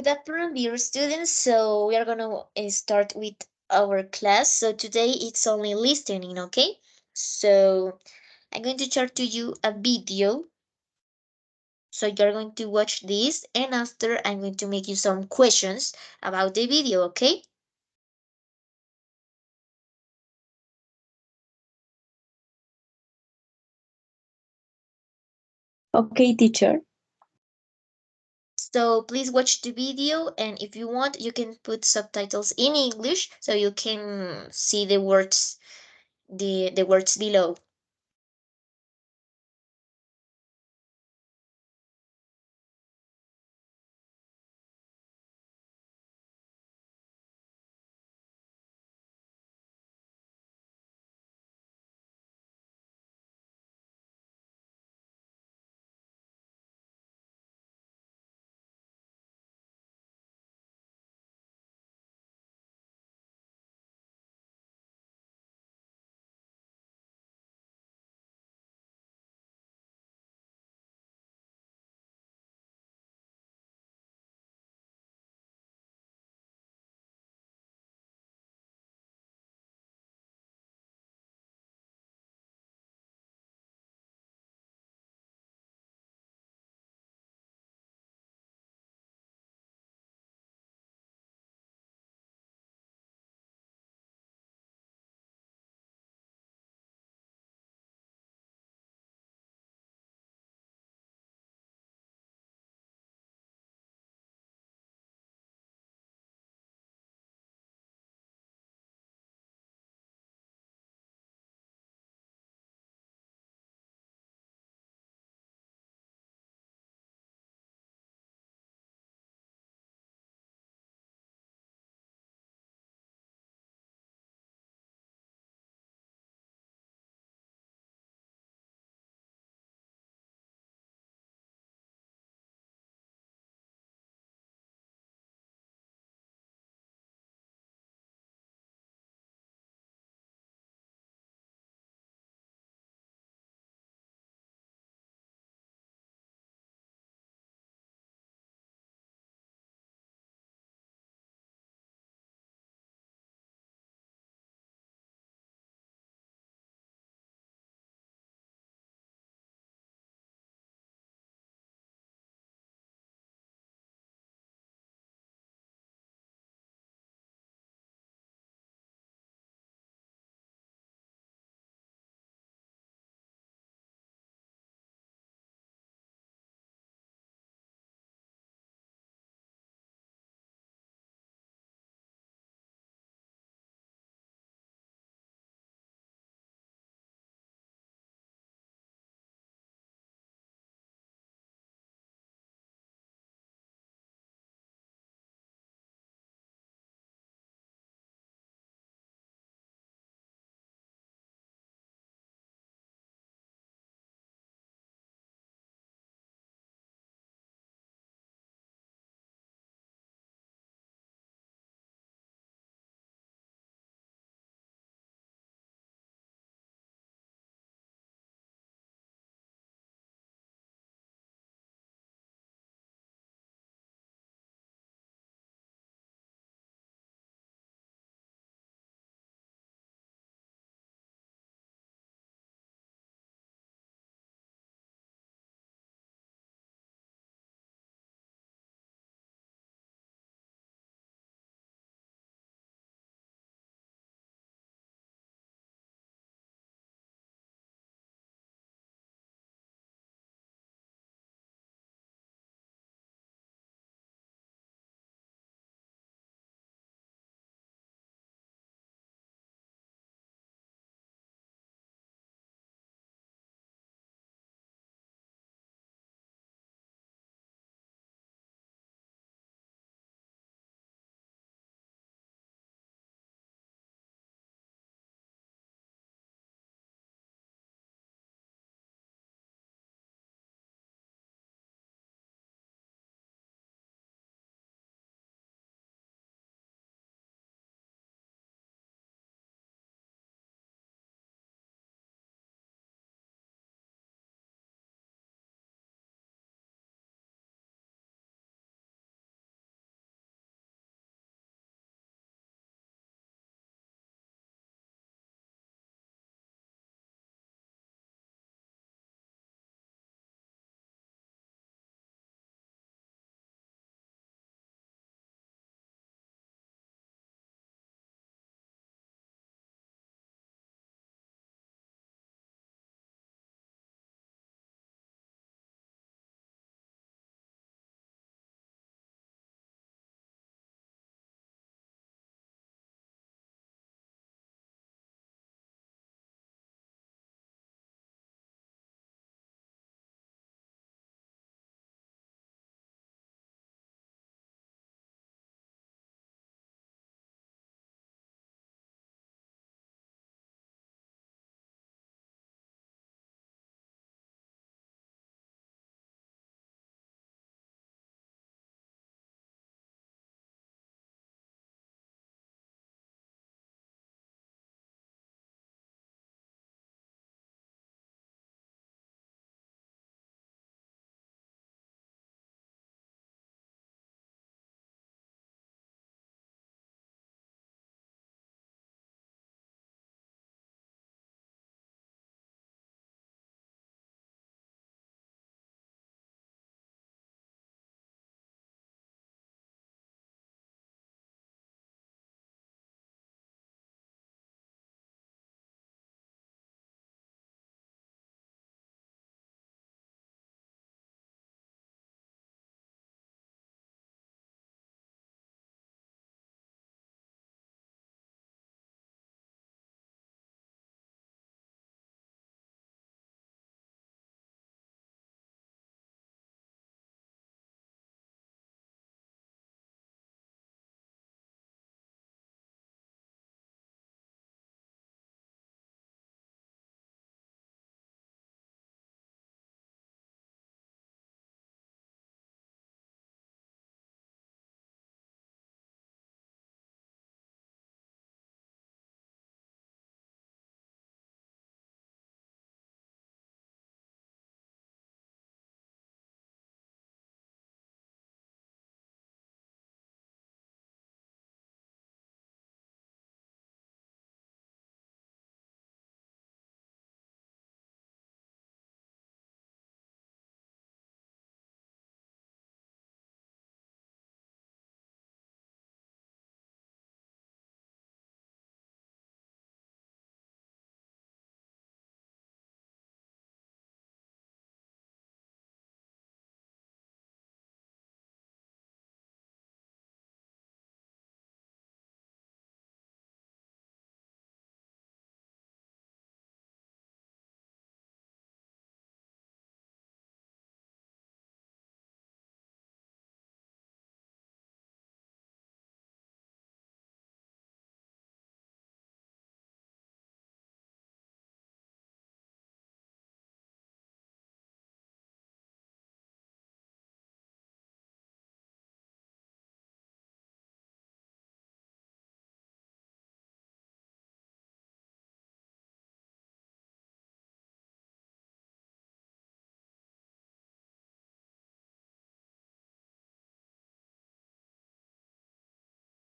Good afternoon, dear students. So we are gonna start with our class. So today it's only listening, okay? So I'm going to share to you a video. So you're going to watch this, and after I'm going to make you some questions about the video, okay? Okay, teacher. So please watch the video, and if you want, you can put subtitles in English so you can see the words, the words below.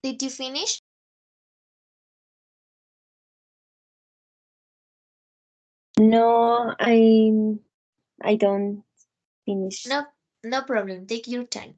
Did you finish? No, I don't finish. No, no problem. Take your time.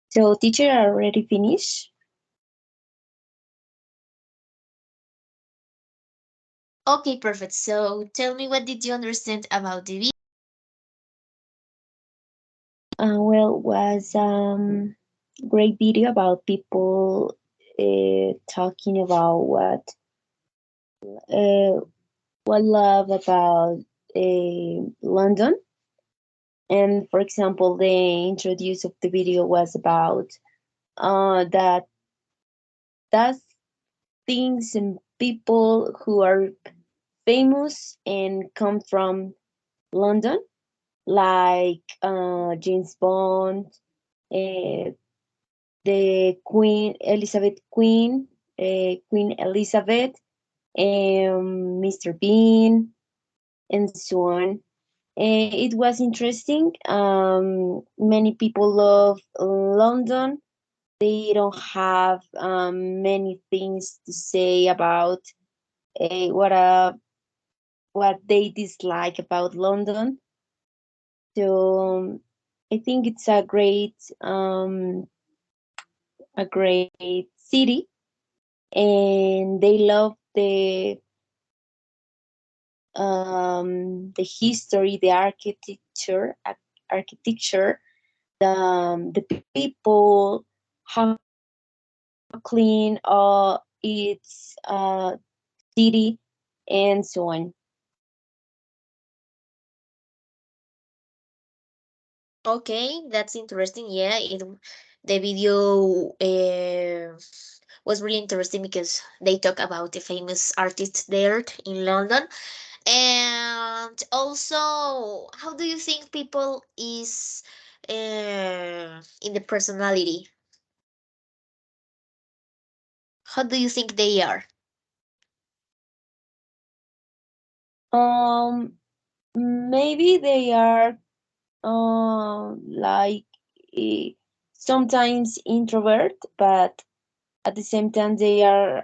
So teacher already finished. Okay, perfect. So tell me, what did you understand about the video? Well, was great video about people talking about uh, what love about London. And for example, the introduce of the video was about that's things and people who are famous and come from London, like James Bond, uh, the Queen Elizabeth Queen, Queen Elizabeth, Mr. Bean, and so on. It was interesting. Many people love London. They don't have many things to say about what they dislike about London. So I think it's a great city, and they love the history, the architecture, the people, how clean its city, and so on. Okay, that's interesting. Yeah, the video was really interesting because they talk about the famous artists there in London. And also, how do you think people is in the personality? How do you think they are? Um, Maybe they are like eh, sometimes introvert, but at the same time they are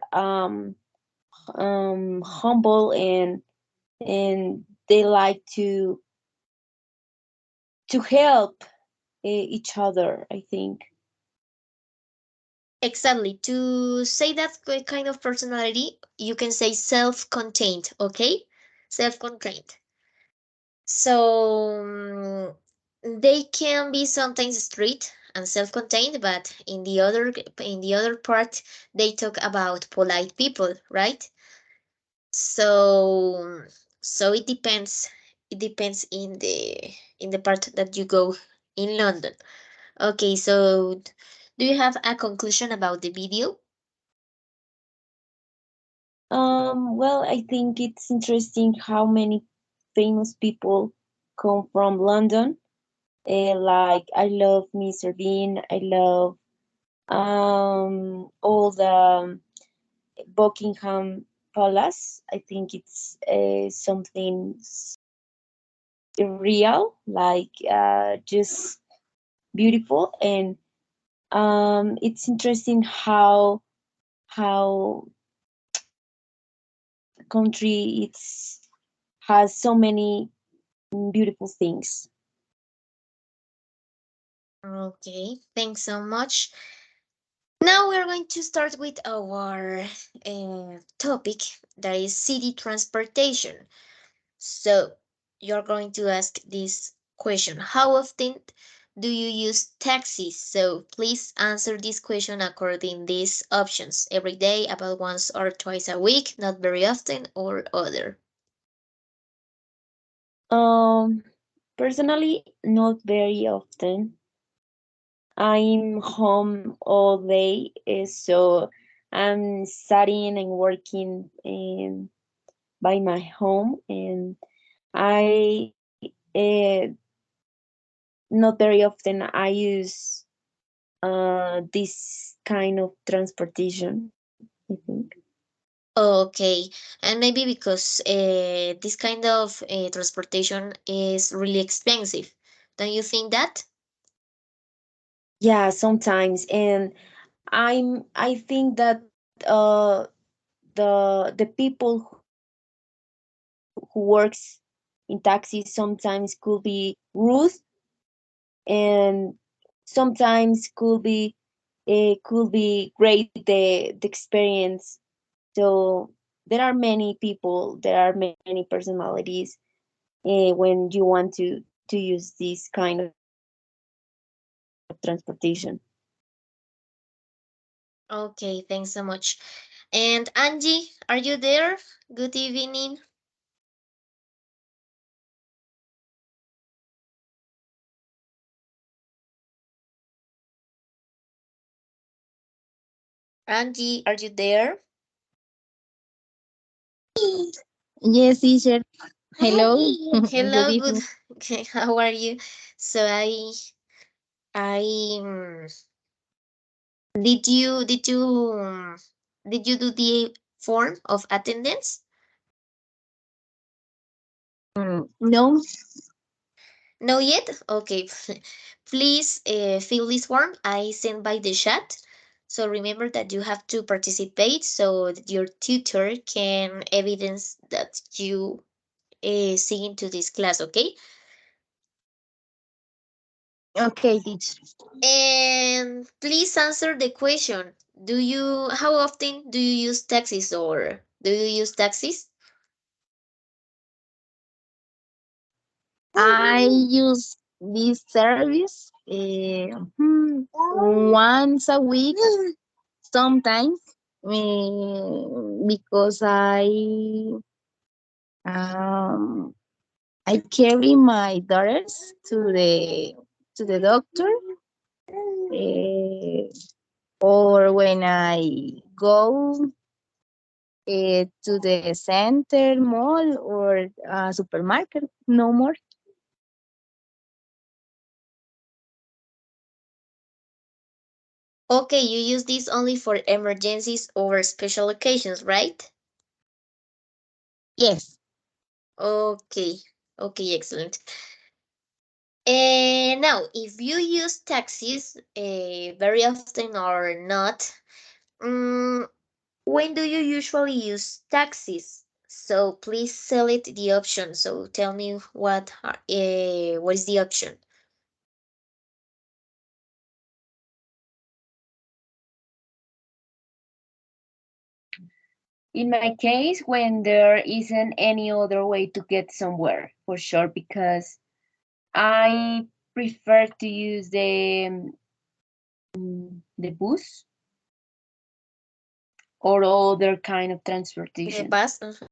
humble, and they like to help each other, I think. Exactly. To say that kind of personality, you can say self-contained, okay? Self-contained. So they can be sometimes strict and self-contained, but in the other part they talk about polite people, right? So so it depends. It depends in the part that you go. in London. Okay, so do you have a conclusion about the video? Well, I think it's interesting how many famous people come from London. Like I love Mr. Bean. I love all the Buckingham Palace. I think it's something real, like just beautiful, and it's interesting how country it's has so many beautiful things. Okay, thanks so much. Now we're going to start with our topic, that is city transportation. So you're going to ask this question: how often do you use taxis? So please answer this question according these options: every day, about once or twice a week, not very often, or other. Um, Personally, not very often. I'm home all day, so I'm studying and working by my home, and I not very often I use this kind of transportation, I think. Okay, and maybe because this kind of transportation is really expensive. Don't you think that? Yeah, sometimes, and I think that the people who works in taxis sometimes could be rude, and sometimes could be great the experience. So there are many personalities when you want to use this kind of transportation. Okay, thanks so much. And Angie, are you there? Good evening. Angie, are you there? Yes, teacher. Hello. Good Hello, good. evening. Okay, how are you? So I did you do the form of attendance? No. No yet? Okay. Please fill this form I sent by the chat. So remember that you have to participate so that your tutor can evidence that you see into this class, okay? Okay, teacher. And please answer the question. How often do you use taxis, or do you use taxis? I use this service once a week, sometimes, because um, I carry my daughters to the doctor, uh, or when I go to the center, mall, or supermarket. No more. Okay, you use this only for emergencies or special occasions, right? Yes. Okay, okay, excellent. And now, if you use taxis very often or not, mm, when do you usually use taxis? So please select the option. So tell me what is the option? In my case, when there isn't any other way to get somewhere, for sure, because I prefer to use the bus or other kind of The transportation. bus? Mhm.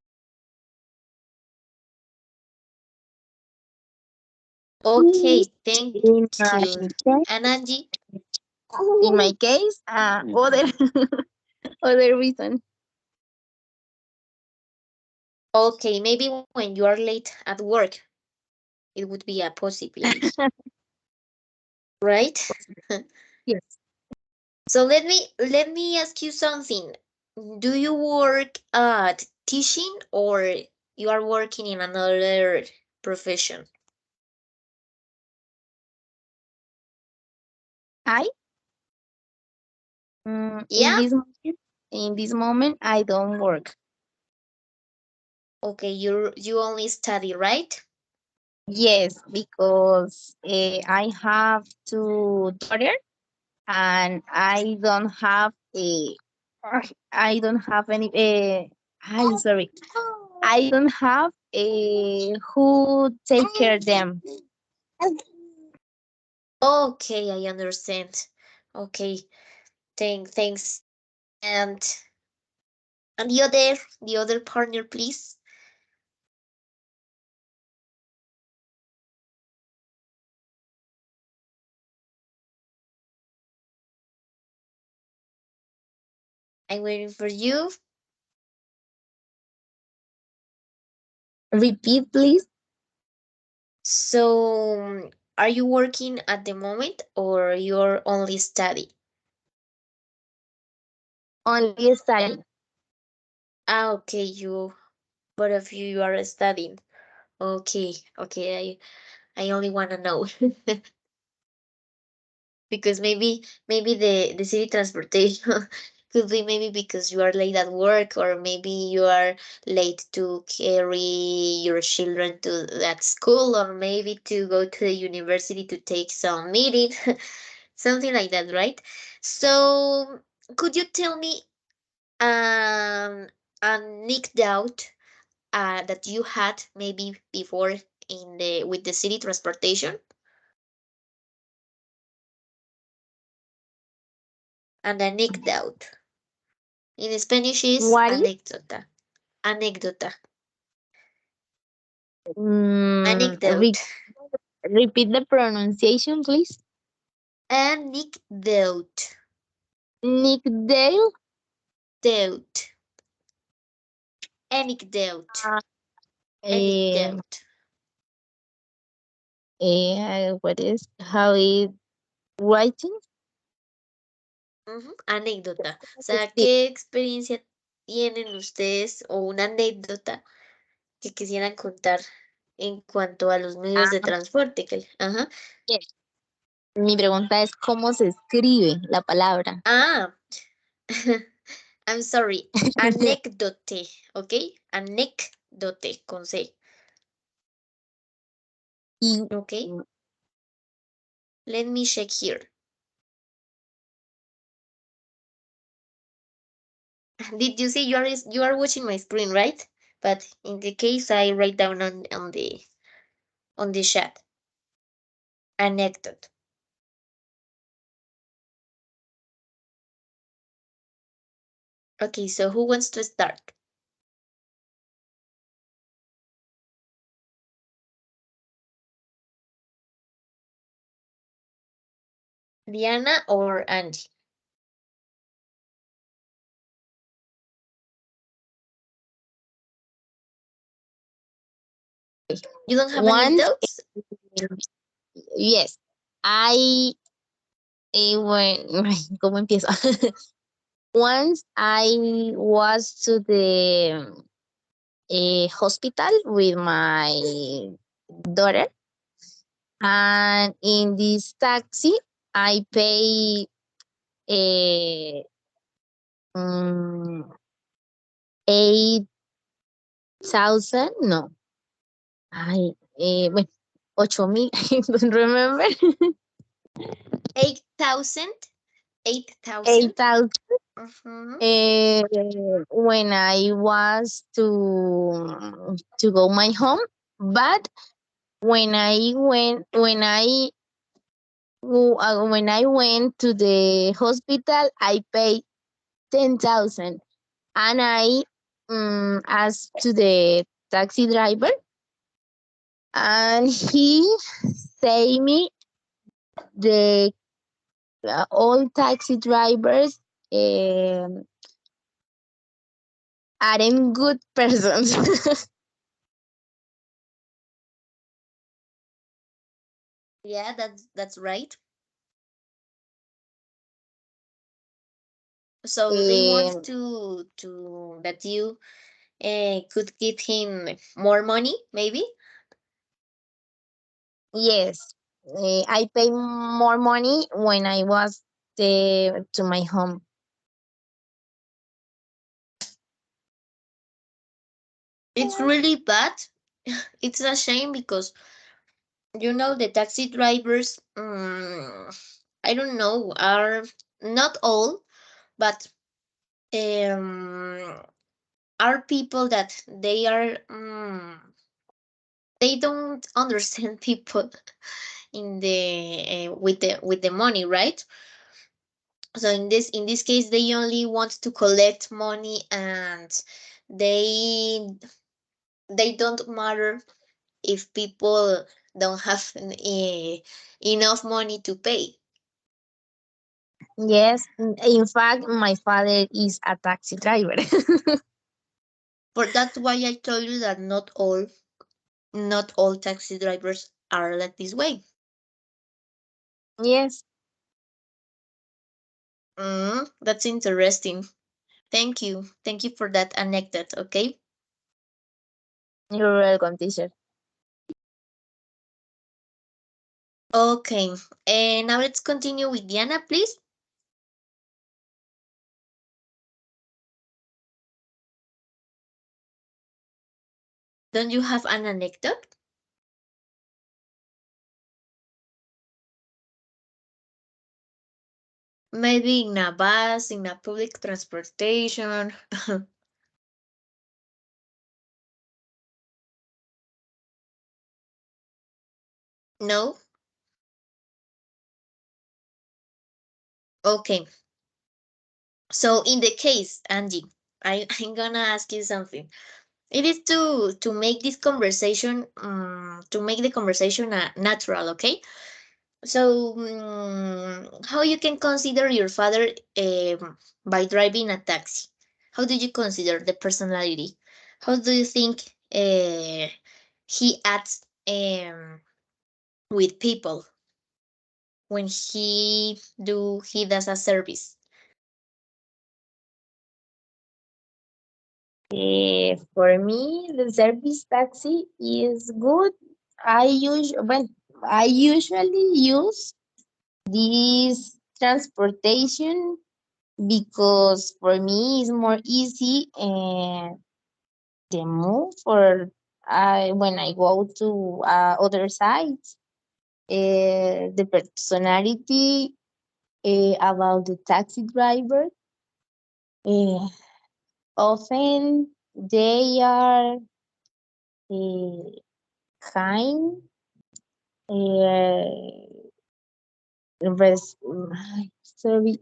Okay, thank In my you. case, And Angie? other other reason. Okay, maybe when you are late at work, it would be a possibility, right? Yes, So let me ask you something. Do you work at teaching or you are working in another profession? I Yeah? in this moment I don't work. Okay, you only study, right? Yes, because I have two daughters and I don't have any I'm sorry. I don't have a who take care of them. Okay, I understand. Okay, thanks. And the other partner, please. I'm waiting for you. Repeat, please. So, are you working at the moment or you're only study? Only study. Ah, okay, both of you are studying. Okay, okay, I only want to know because maybe the city transportation could be maybe because you are late at work or maybe you are late to carry your children to that school or maybe to go to the university to take some meeting, something like that, right? So could you tell me um anecdote that you had maybe before in the with the city transportation? An anecdote. In Spanish is What is anécdota. Anécdota. re- Anecdote. repeat the pronunciation, please? Anecdote. Nick Dale. Dote. Anecdote. Uh, eh, Anecdote. what is how it writing? Ujú, anécdota. O sea, Sí. ¿qué experiencia tienen ustedes o una anécdota que quisieran contar en cuanto a los medios de Ah, transporte? Ajá. yes. Mi pregunta es cómo se escribe la palabra. Ah, I'm sorry. Anécdote, ¿ok? Anécdote con C, Y ¿ok? Let me check here. Did you see you are watching my screen, right? But in the case I write down on the chat. Anecdote. Okay, so who wants to start? Diana or Angie? You don't have once, anecdotes? yes, I when ¿cómo empiezo? Once I was to the hospital with my daughter, and in this taxi, I pay a 8,000. No, bueno, 8,000. I don't remember. 8,000? 8,000? 8,000. Mm-hmm. Uh, when I was to go my home, but when I went to the hospital, I paid 10,000, and I asked to the taxi driver, and he say me the all taxi drivers um, aren't good persons. Yeah, that's right. So they want um, to that you could give him more money, maybe. yes, I pay more money when I was to my home. It's really bad. It's a shame because the taxi drivers. I don't know, are not all, but um, are people that they don't understand people in the with the money, right? So in this case, they only want to collect money, and they they don't matter if people don't have enough money to pay. Yes, in fact, my father is a taxi driver. For that's why I told you that not all taxi drivers are like this way. Yes, That's interesting. Thank you for that anecdote. Okay. you're welcome, teacher. Okay, and now let's continue with Diana, please. Don't you have an anecdote? Maybe in a bus, in a public transportation. No. Okay. So in the case, Angie, I'm gonna ask you something. It is to make this conversation, to make the conversation natural. Okay. So, how you can consider your father by driving a taxi? How do you consider the personality? How do you think he acts with people when he does a service? For me, the service taxi is good. I usually use this transportation because for me it's more easy and the move for when I go to other sites. The personality about the taxi driver. Uh, Often they are uh, kind, uh, sorry,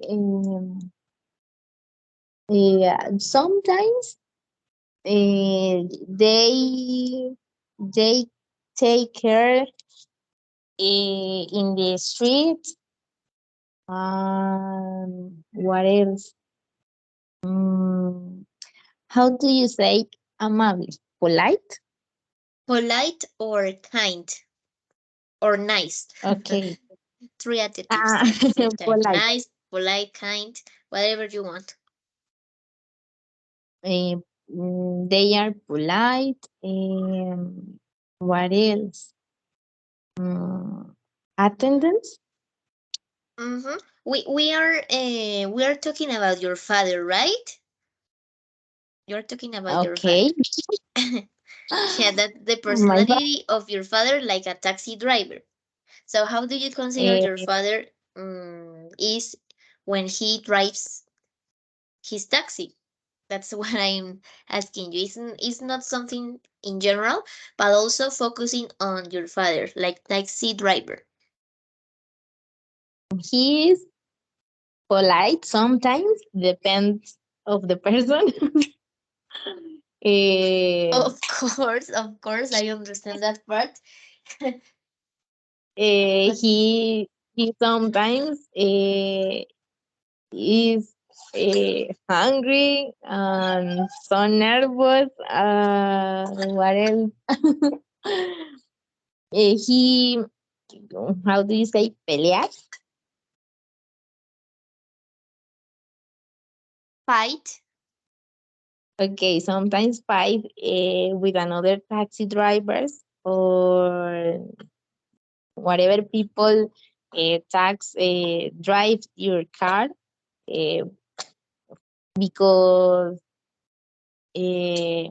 sometimes they take care in the street. What else? Mm, how do you say amable? Polite? Polite or kind or nice? Okay. Three adjectives Ah, at the same time: polite. nice, polite, kind, whatever you want. Eh, they are polite. What else? Mm, attendance. Mm-hmm. We are talking about your father, right? You're talking about your father. Okay. Yeah, that the My personality of your father, like a taxi driver. So how do you consider father, your father is when he drives his taxi? That's what I'm asking you. It's not something in general, but also focusing on your father, like taxi driver. he is polite sometimes, depends of the person. Eh, Of course, I understand that part. Uh, But he sometimes is hungry and so nervous. What else? He, how do you say, pelear? fight. Okay, sometimes fight with another taxi drivers or whatever people tax drive your car uh, because uh,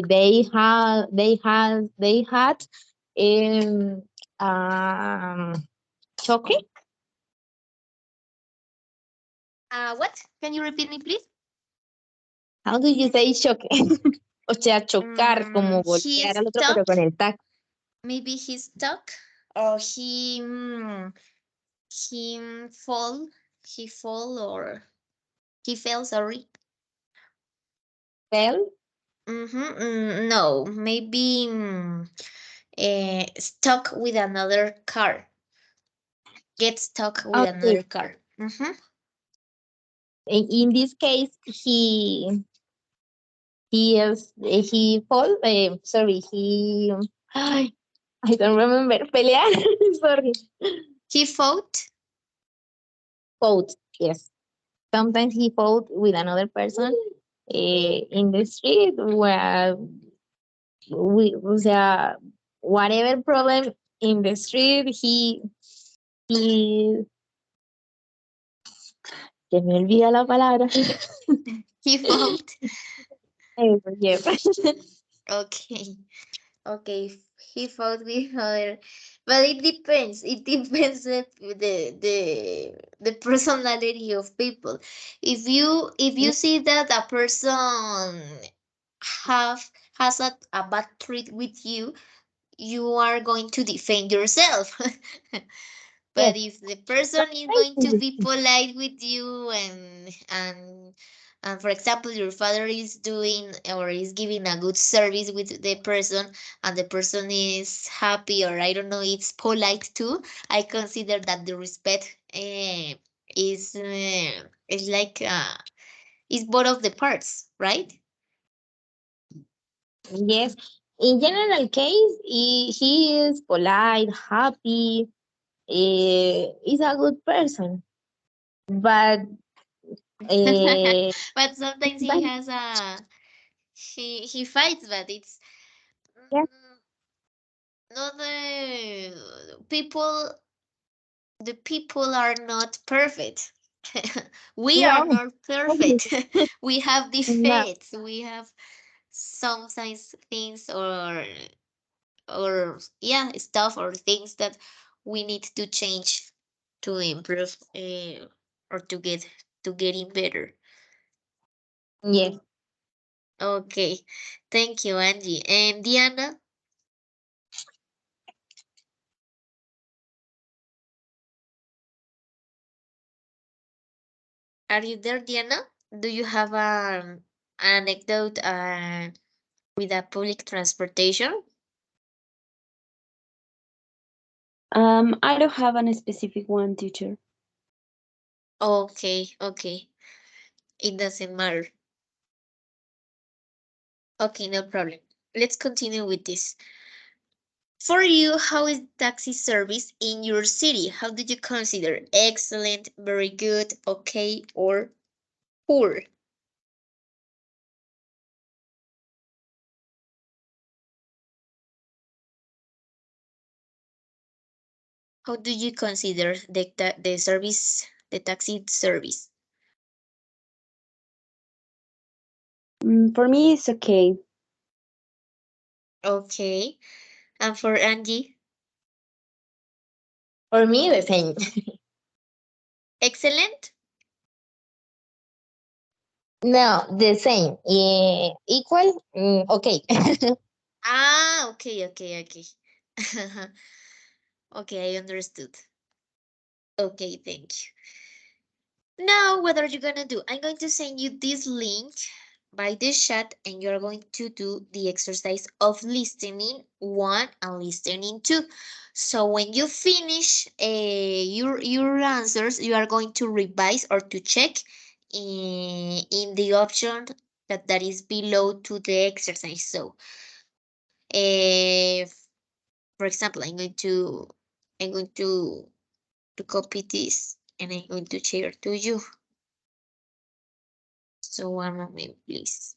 they had um um choque. What? Can you repeat me, please? How do you say choque? O sea, chocar, como He golpear al otro, pero stuck. con el taxi. Maybe he's stuck, or he fall. He fall, or he fell. Sorry. Well, No, maybe stuck with another car. Get stuck with okay. another car. In this case, he fall. Sorry, he. Ay, I don't remember. Pelear. Sorry. He fought. Fought. Yes. Sometimes he fought with another person in the street where o sea, whatever problem in the street, he, se me olvida la palabra. He fought. Yes. Okay. Okay, he fought with other, but it depends. It depends the personality of people. If you see that a person have has a bad treat with you, you are going to defend yourself. Yes. But if the person is going to Sometimes be polite with you, and for example your father is doing or is giving a good service with the person, and the person is happy, or I don't know, it's polite too, I consider that the respect is like is both of the parts, right? yes. In general case, he is polite, happy, is a good person. But uh, But sometimes he sometimes, has a he fights, but it's yes, mm, not the people are not perfect. We are no, not perfect. We have no, defects. We have sometimes things, or yeah, stuff or things that we need to change to improve, or to getting better. yes. Okay, thank you, Angie. And Diana, are you there, Diana? Do you have an anecdote with a public transportation? I don't have a specific one, teacher. Okay, okay. It doesn't matter. Okay, no problem. Let's continue with this. For you, how is taxi service in your city? How did you consider? Excellent, very good, okay, or poor? How do you consider the service, the taxi service? For me, it's okay. Okay. And for Angie? For me, the same. Excellent? No, the same. Equal? Okay. Ah, okay, okay, okay. Okay, I understood. Okay, thank you. Now, what are you gonna do? I'm going to send you this link by the chat, and you're going to do the exercise of listening one and listening two. So when you finish your answers, you are going to revise or to check in the option that is below to the exercise. So for example, I'm going to copy this and I'm going to share to you. So one moment, please.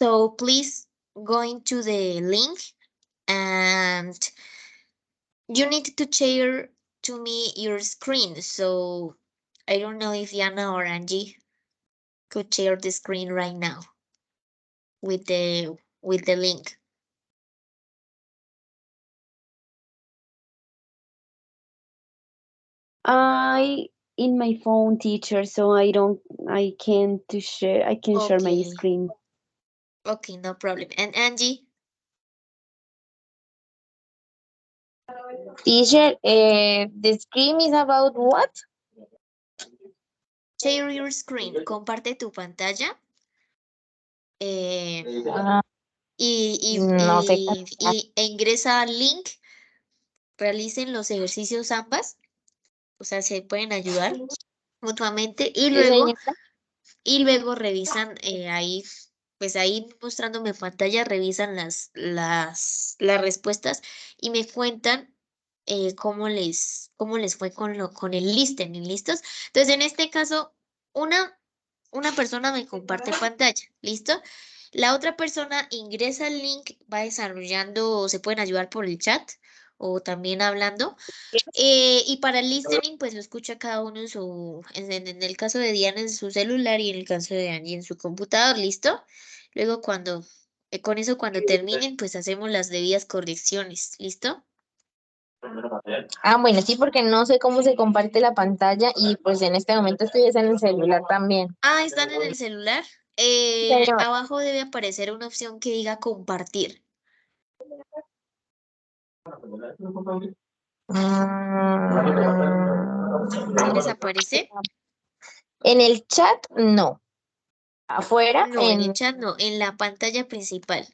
So please go into the link and you need to share to me your screen. So I don't know if Yana or Angie could share the screen right now with the link. I in my phone, teacher, so I can to share. I can share my Okay. screen. Okay, no problem. And Angie, Teacher, the screen is about what? share your screen. Comparte tu pantalla. Eh, Ah, y, no sé cómo. e ingresa al link, realicen los ejercicios ambas, o sea, se pueden ayudar mutuamente Sí, señora. y luego revisan ahí, pues ahí mostrándome pantalla, revisan las respuestas y me cuentan cómo les fue con el listening, ¿listos? Entonces, en este caso, una, una persona me comparte pantalla, ¿listo? La otra persona ingresa el link, va desarrollando, se pueden ayudar por el chat o también hablando. Y para el listening, pues lo escucha cada uno en el caso de Diana en su celular y en el caso de Angie en su computador, ¿listo? Luego con eso cuando terminen, pues hacemos las debidas correcciones, ¿listo? Ah, bueno, sí, porque no sé cómo se comparte la pantalla y pues en este momento estoy es en el celular también. Ah, ¿están en el celular? Señor. Abajo debe aparecer una opción que diga compartir. ¿Sí les Mm, aparece? en el chat, no. Afuera, No, en el chat no, en la pantalla principal.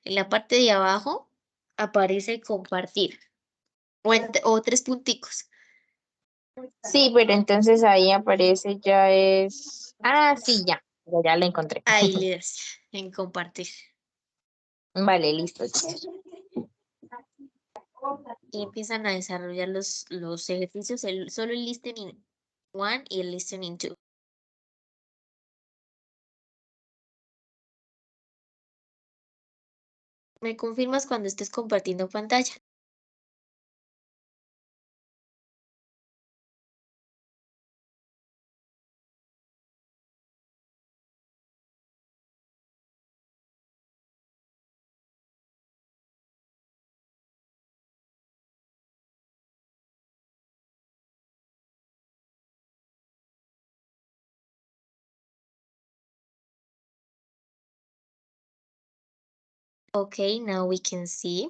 En la parte de abajo aparece compartir o tres punticos. sí, pero entonces ahí aparece ya es. Ah, sí, ya lo encontré. Ahí le das en compartir. Vale, listo. Y empiezan a desarrollar los ejercicios, solo el listening one y el listening two. ¿Me confirmas cuando estés compartiendo pantalla? Okay, now we can see.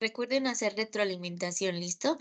Recuerden hacer retroalimentación, ¿listo?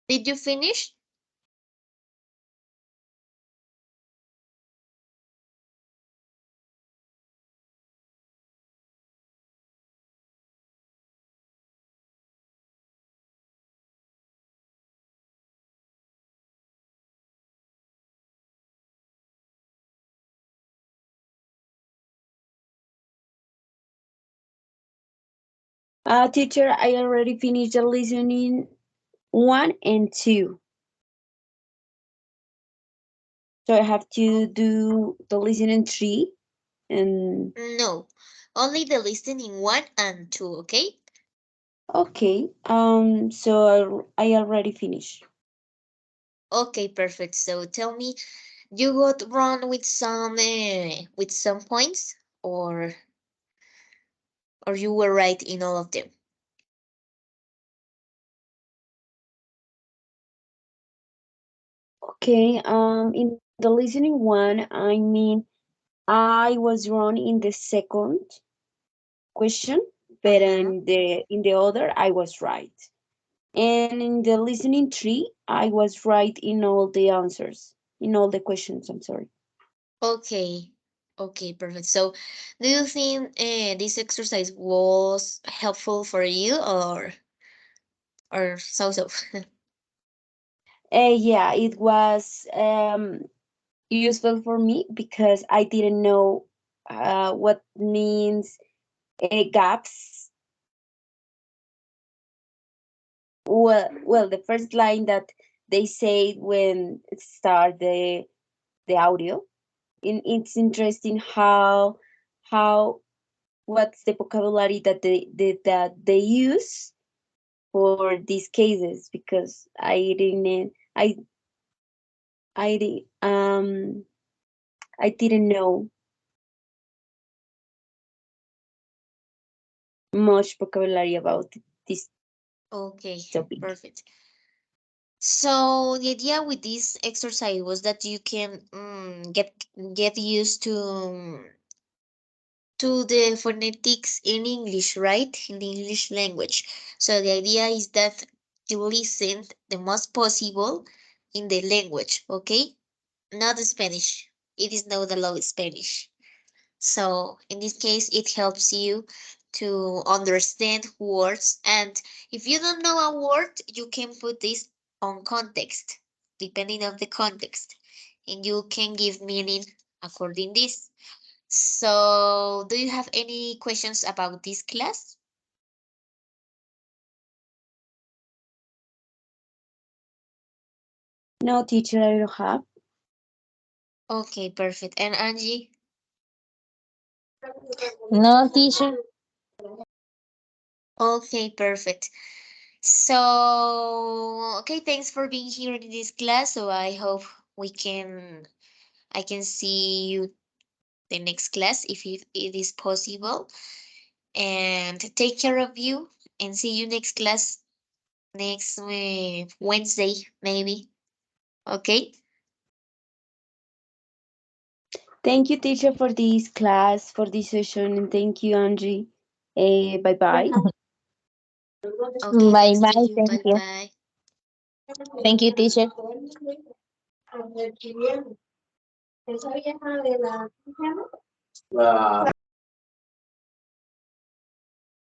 Did you finish? Teacher, I already finished the listening one and two. So I have to do the listening three and No, only the listening one and two, okay? okay. So I already finished. Okay, perfect. So tell me, you got wrong with some points, or you were right in all of them? Okay, in the listening one, I mean, I was wrong in the second question, but Uh-huh. in the other, I was right. And in the listening tree, I was right in all the answers, in all the questions. I'm sorry. Okay. Okay, perfect. So, do you think this exercise was helpful for you or so so? Yeah, it was useful for me because I didn't know what means gaps. Well, the first line that they say when it start the audio. It's interesting how what's the vocabulary that they use for these cases because I di- I didn't know much vocabulary about this Okay, topic. perfect. So the idea with this exercise was that you can get used to the phonetics in English, right? In the English language. So the idea is that you listen the most possible in the language, okay? Not Spanish. It is not allowed Spanish. So in this case, it helps you to understand words. And if you don't know a word, you can put this on context, depending on the context, and you can give meaning according this. So, do you have any questions about this class? No, teacher, I don't have. Okay, perfect. And Angie? No, teacher. Okay, perfect. So, okay, thanks for being here in this class. So I hope we can I can see you the next class if it is possible. And take care of you and see you next class next Wednesday maybe. Okay? Thank you, teacher, for this class, for this session, and thank you, Angie. Bye bye. Okay, Bye thanks to bye. you. Thank Bye you. bye. Thank you, teacher.